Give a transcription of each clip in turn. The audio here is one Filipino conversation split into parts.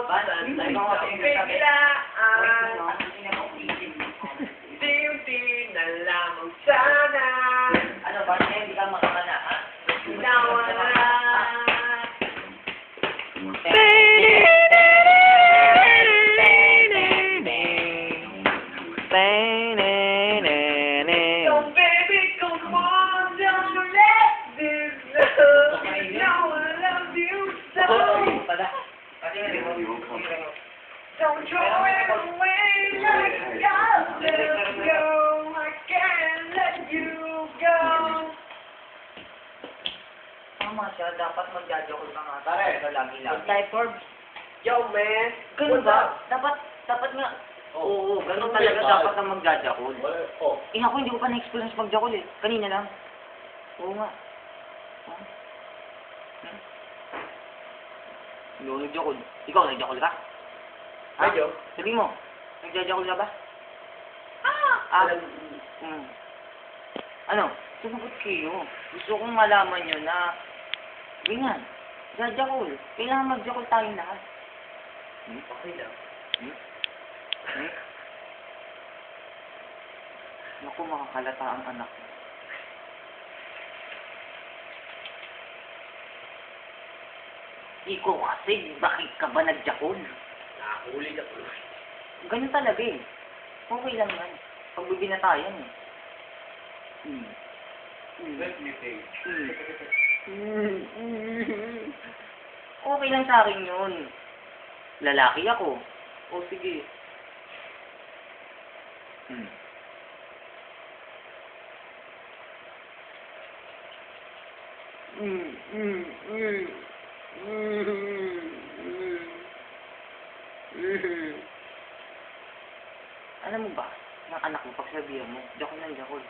buksan ay biglaan. Unti-unti na lamang sana. Ano ba? Hindi ka makakana, ha? Nawala. So baby, come on, don't let this love. Now I love you so. Don't throw it away like God let go. I can't let you go. Tama siya, dapat mag-judge-a-call ka nga. Pare, ito lagi-lagi. Forbes. Yo, man. Ganun ba? Dapat nga. Oo, ganun talaga dapat na mag-judge-a-call. Oh. Ako hindi ko pa na-experience mag-judge-a-call eh. Kanina lang. Oo nga. Hindi ako nag-judge-a-call. Ikaw, nag-judge-a-call ka? Ha? Medyo. Sabi mo, nag-judge-a-call ka ba? Ano? Sumagot kayo. Gusto kong malaman nyo na ganyan. Judge-a-call. Kailangan mag-judge-a-call tayo lahat. Okay lang. Naku, makakalata ang anak mo. Ikaw kasi, bakit ka ba nag-judge-a-call? Nakahuli na po. Ganun talaga eh. Okay lang yan. Pagbibinatayan eh. Let me think. Okay lang sa akin yun. Lalaki ako. O sige. Alam mo ba, ng anak mo, pagsabihan mo, jakol ng jakol.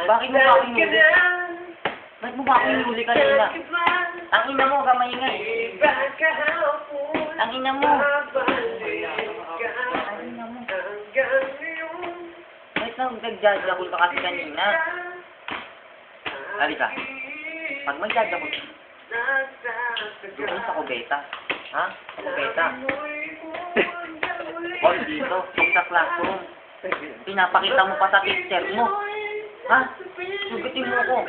Bakit mo ba ako hinuli? Bakit mo ba ako hinuli kanina? Ang ina mo, gamay nga eh. Ang ina mo. Ang ina mo. Bakit na nag-judge-a-call ka kasi kanina? Halika. Pag mag-judge-a-call ka, doon sa kubeta. Ha? Sa kubeta. Huwag dito. Huwag sa classroom. Pinapakita mo pa sa teacher mo. Ha? Sugutin mo ko.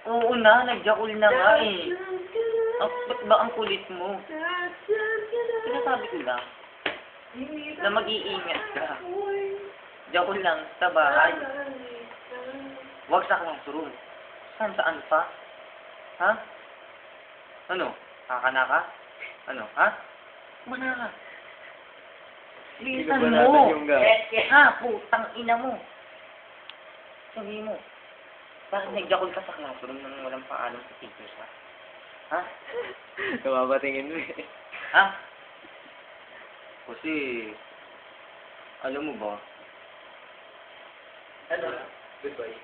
Oo na, nag-judge-a-call na nga eh. Ba't ba ang kulit mo? Sinasabi ko lang na mag-iingat ka. Judge-a-call lang sa bahay. Huwag sa classroom. Saan pa? Ha? Ano? Kakana ka? Ano? Ha? Mana ka? Bilisan mo! Ha? Putang ina mo! Sabi mo, bakit nag-judge-a-call ka sa classroom nang walang paalam sa teachers ha? Ha? Nababatingin mo eh. Ha? Kasi, alam mo ba? Ano? Goodbye.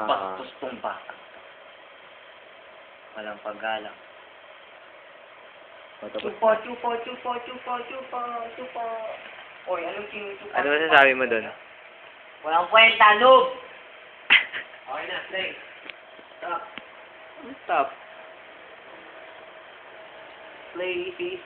Bastos tong bata. Walang paggalang. Chupa. Oy, anong sinusupa? Ano masasabi mo doon? Walang kwenta, noob! Okay na, play. Stop. Stop. Play, please.